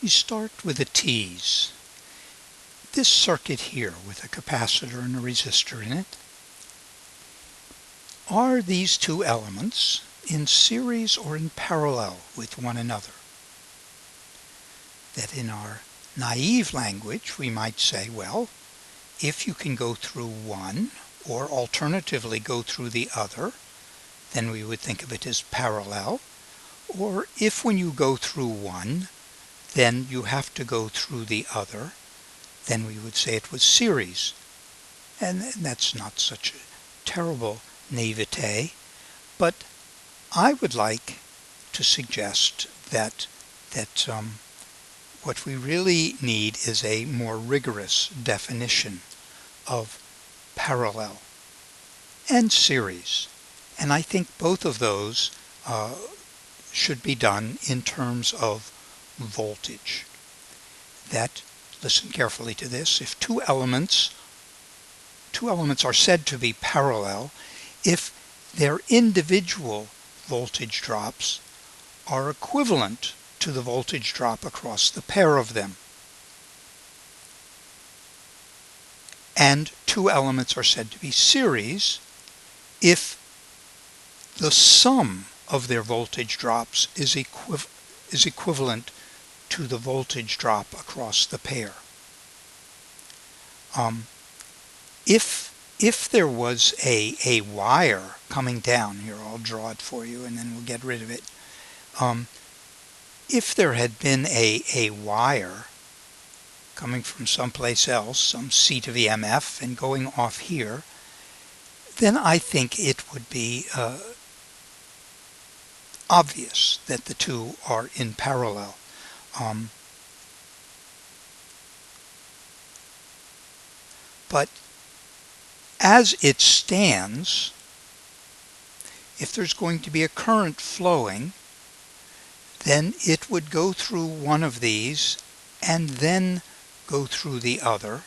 You start with the T's. This circuit here with a capacitor and a resistor in it, are these two elements in series or in parallel with one another? That in our naive language we might say, well, if you can go through one or alternatively go through the other, then we would think of it as parallel. Or if when you go through one, then you have to go through the other, then we would say it was series. And that's not such a terrible naivete, but I would like to suggest that what we really need is a more rigorous definition of parallel and series. And I think both of those should be done in terms of voltage. That, listen carefully to this, if two elements are said to be parallel if their individual voltage drops are equivalent to the voltage drop across the pair of them. And two elements are said to be series if the sum of their voltage drops is equivalent to the voltage drop across the pair. If there was a wire coming down here, I'll draw it for you and then we'll get rid of it. If there had been a wire coming from someplace else, some seat of EMF, and going off here, then I think it would be obvious that the two are in parallel. But as it stands, if there's going to be a current flowing, then it would go through one of these and then go through the other.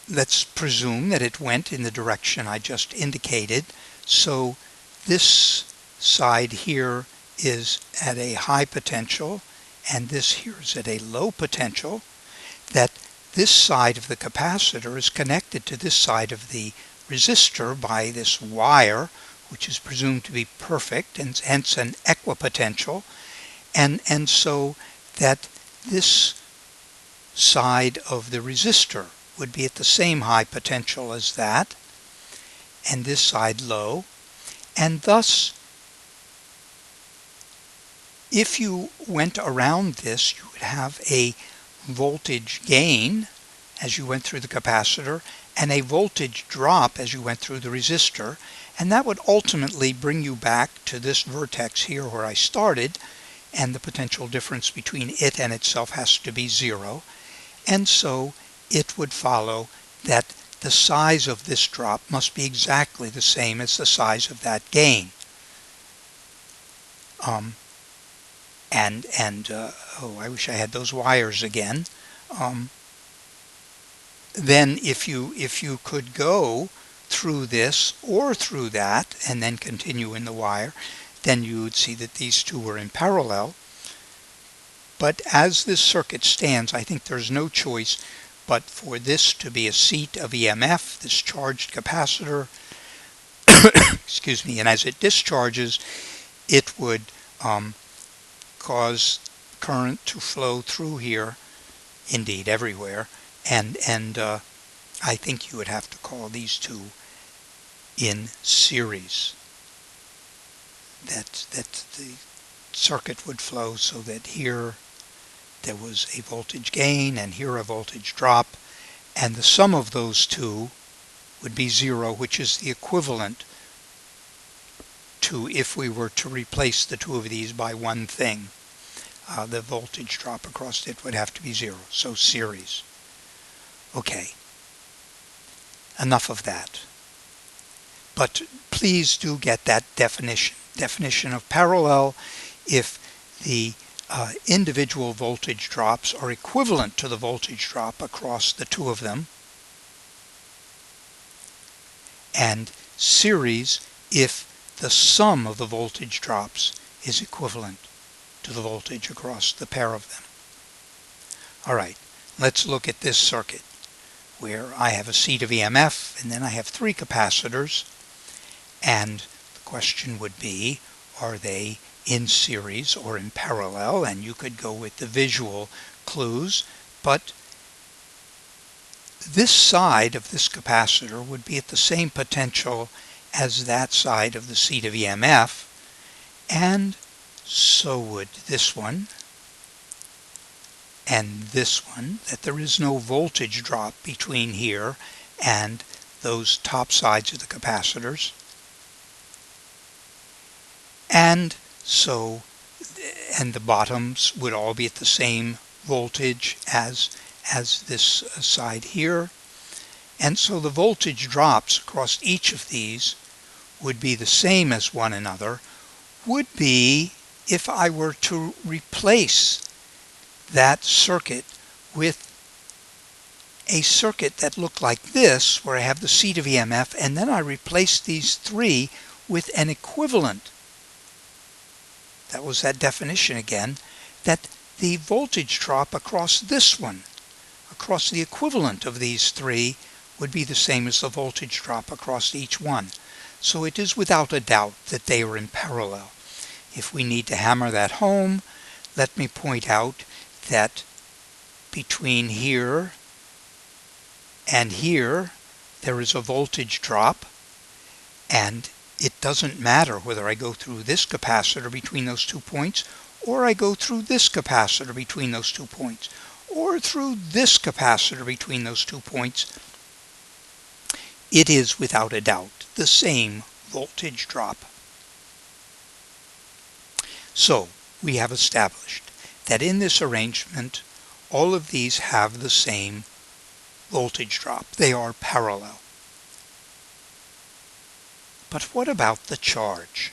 Let's presume that it went in the direction I just indicated. So this side here is at a high potential and this here is at a low potential, that this side of the capacitor is connected to this side of the resistor by this wire, which is presumed to be perfect and hence an equipotential, and so that this side of the resistor would be at the same high potential as that, and this side low, and thus if you went around this, you would have a voltage gain as you went through the capacitor and a voltage drop as you went through the resistor, and that would ultimately bring you back to this vertex here where I started, and the potential difference between it and itself has to be zero, and so it would follow that the size of this drop must be exactly the same as the size of that gain. Oh, I wish I had those wires again. Then if you could go through this or through that and then continue in the wire, then you would see that these two were in parallel. But as this circuit stands, I think there's no choice but for this to be a seat of EMF, this charged capacitor, excuse me, and as it discharges, it would cause current to flow through here, indeed everywhere, and I think you would have to call these two in series. That the circuit would flow so that here there was a voltage gain and here a voltage drop, and the sum of those two would be zero, which is the equivalent to if we were to replace the two of these by one thing. The voltage drop across it would have to be zero, so series. Okay, enough of that. But please do get that definition of parallel if the individual voltage drops are equivalent to the voltage drop across the two of them, and series if the sum of the voltage drops is equivalent to the voltage across the pair of them. Alright, let's look at this circuit where I have a seed of EMF and then I have three capacitors, and the question would be, are they in series or in parallel? And you could go with the visual clues, but this side of this capacitor would be at the same potential as that side of the seed of EMF, and so would this one and this one, that there is no voltage drop between here and those top sides of the capacitors. And so, and the bottoms would all be at the same voltage as this side here. And so the voltage drops across each of these would be the same as one another, would be if I were to replace that circuit with a circuit that looked like this, where I have the seed of EMF, and then I replace these three with an equivalent. That was that definition again, that the voltage drop across this one, across the equivalent of these three, would be the same as the voltage drop across each one. So it is without a doubt that they are in parallel. If we need to hammer that home, let me point out that between here and here there is a voltage drop, and it doesn't matter whether I go through this capacitor between those 2 points, or I go through this capacitor between those 2 points, or through this capacitor between those 2 points. It is without a doubt the same voltage drop. So we have established that in this arrangement all of these have the same voltage drop. They are parallel. But what about the charge?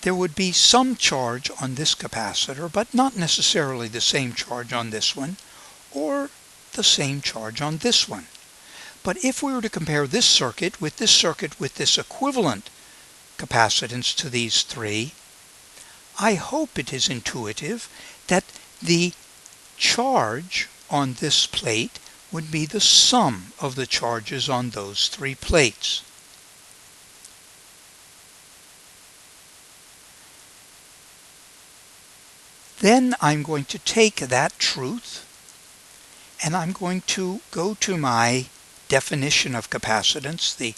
There would be some charge on this capacitor, but not necessarily the same charge on this one, or the same charge on this one. But if we were to compare this circuit with this equivalent capacitance to these three, I hope it is intuitive that the charge on this plate would be the sum of the charges on those three plates. Then I'm going to take that truth and I'm going to go to my definition of capacitance, the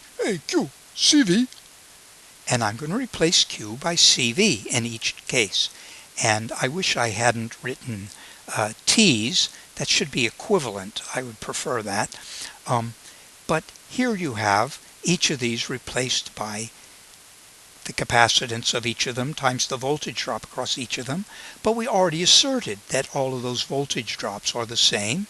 Q, CV, and I'm going to replace Q by CV in each case. And I wish I hadn't written T's. That should be equivalent. I would prefer that. But here you have each of these replaced by the capacitance of each of them times the voltage drop across each of them. But we already asserted that all of those voltage drops are the same,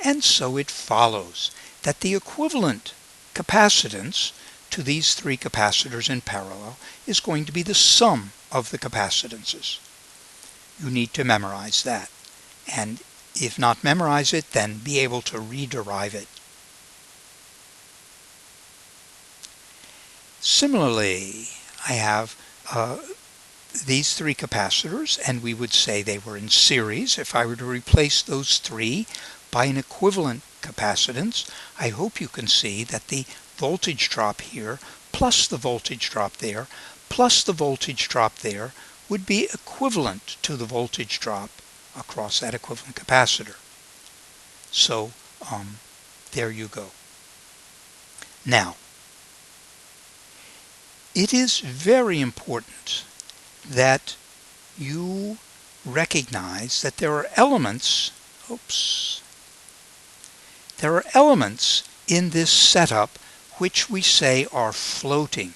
and so it follows that the equivalent capacitance to these three capacitors in parallel is going to be the sum of the capacitances. You need to memorize that, and if not memorize it, then be able to rederive it. Similarly, I have these three capacitors, and we would say they were in series. If I were to replace those three by an equivalent capacitance, I hope you can see that the voltage drop here plus the voltage drop there plus the voltage drop there would be equivalent to the voltage drop across that equivalent capacitor. So there you go. Now, it is very important that you recognize that there are elements, there are elements in this setup which we say are floating.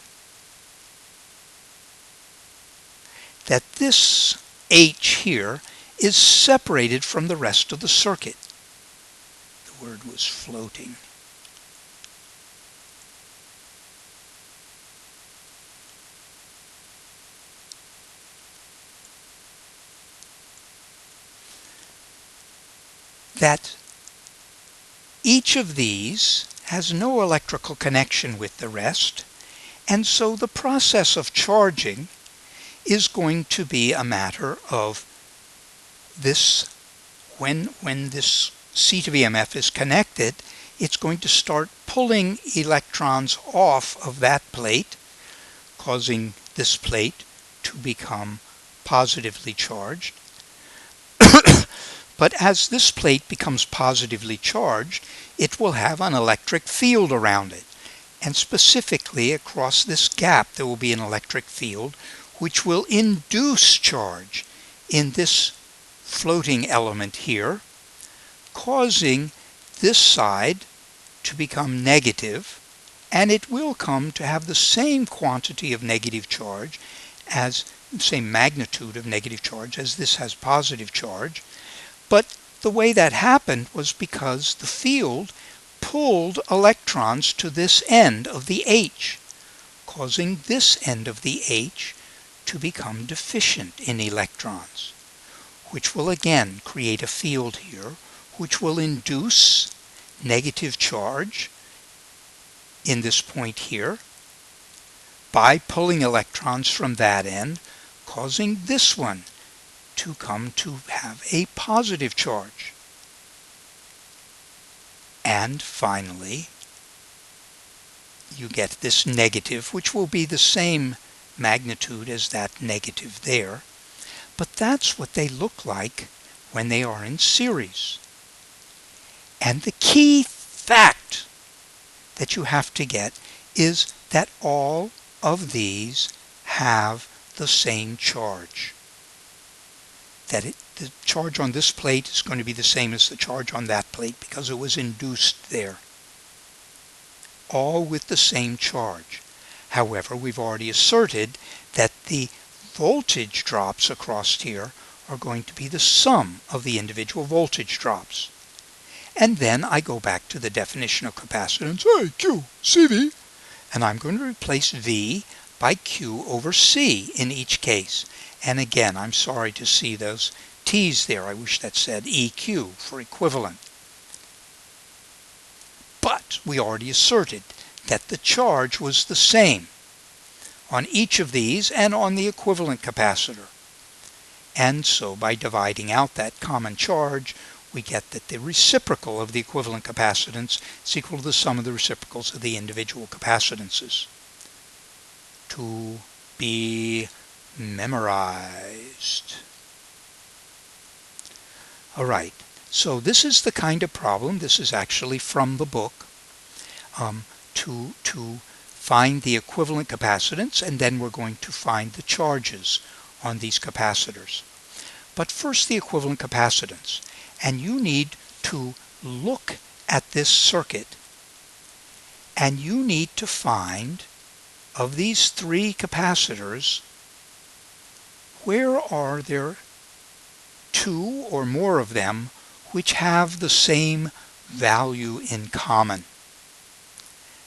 That this H here is separated from the rest of the circuit. The word was floating. That each of these has no electrical connection with the rest, And so the process of charging is going to be a matter of this, when this seat of EMF is connected, it's going to start pulling electrons off of that plate, causing this plate to become positively charged. But as this plate becomes positively charged, it will have an electric field around it. And specifically across this gap there will be an electric field which will induce charge in this floating element here, causing this side to become negative, and it will come to have the same quantity of negative charge, as the same magnitude of negative charge as this has positive charge. But the way that happened was because the field pulled electrons to this end of the H, causing this end of the H to become deficient in electrons, which will again create a field here which will induce negative charge in this point here by pulling electrons from that end, causing this one to come to have a positive charge. And finally, you get this negative, which will be the same magnitude as that negative there. But that's what they look like when they are in series. And the key fact that you have to get is that all of these have the same charge. That the charge on this plate is going to be the same as the charge on that plate because it was induced there. All with the same charge. However, we've already asserted that the voltage drops across here are going to be the sum of the individual voltage drops. And then I go back to the definition of capacitance, hey, Q, CV, and I'm going to replace V by Q over C in each case. And again, I'm sorry to see those T's there. I wish that said EQ for equivalent. But we already asserted that the charge was the same on each of these and on the equivalent capacitor. And so by dividing out that common charge, we get that the reciprocal of the equivalent capacitance is equal to the sum of the reciprocals of the individual capacitances. To be memorized. Alright, so this is the kind of problem, this is actually from the book, to find the equivalent capacitance, and then we're going to find the charges on these capacitors. But first the equivalent capacitance, and you need to look at this circuit, and you need to find, of these three capacitors, where are there two or more of them which have the same value in common?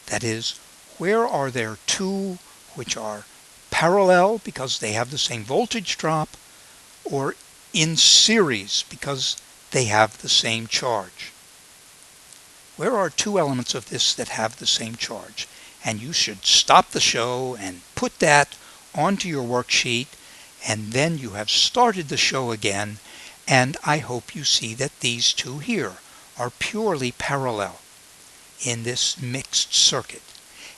That is, where are there two which are parallel because they have the same voltage drop, or in series because they have the same charge? Where are two elements of this that have the same charge? And you should stop the show and put that onto your worksheet, and then you have started the show again, and I hope you see that these two here are purely parallel in this mixed circuit.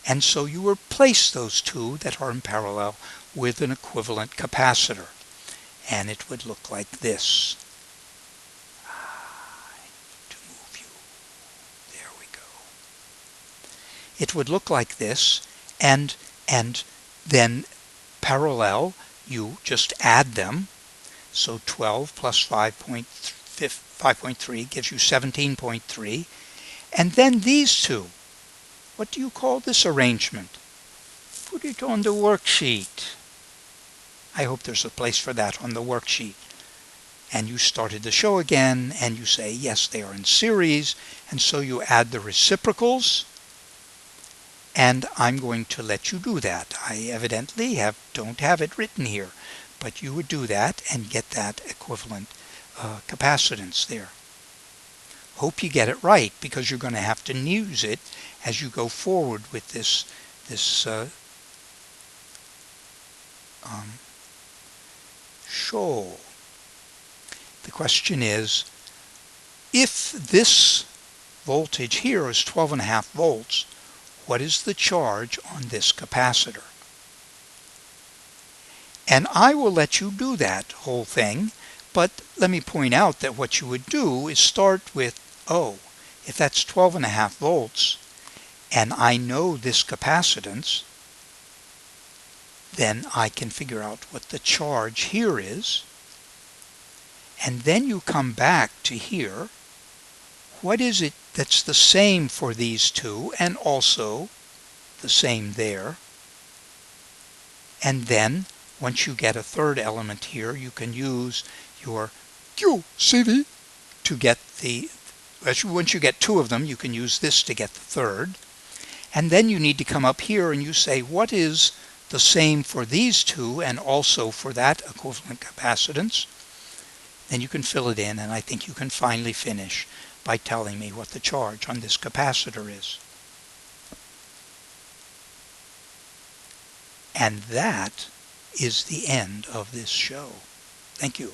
And so you replace those two that are in parallel with an equivalent capacitor. And it would look like this. I need to move you. There we go. It would look like this, and then parallel, you just add them. So 12 plus 5.3 gives you 17.3. And then these two. What do you call this arrangement? Put it on the worksheet. I hope there's a place for that on the worksheet. And you started the show again, and you say, yes, they are in series, and so you add the reciprocals, and I'm going to let you do that. I evidently don't have it written here, but you would do that and get that equivalent capacitance there. Hope you get it right, because you're going to have to use it as you go forward with this show. The question is, if this voltage here is 12.5 volts, what is the charge on this capacitor? And I will let you do that whole thing, but let me point out that what you would do is start with, oh, if that's 12.5 volts, and I know this capacitance, then I can figure out what the charge here is. And then you come back to here. What is it that's the same for these two and also the same there? And then once you get a third element here, you can use your QCV to get the, once you get two of them, you can use this to get the third. And then you need to come up here and you say, what is the same for these two and also for that equivalent capacitance? Then you can fill it in, and I think you can finally finish by telling me what the charge on this capacitor is. And that is the end of this show. Thank you.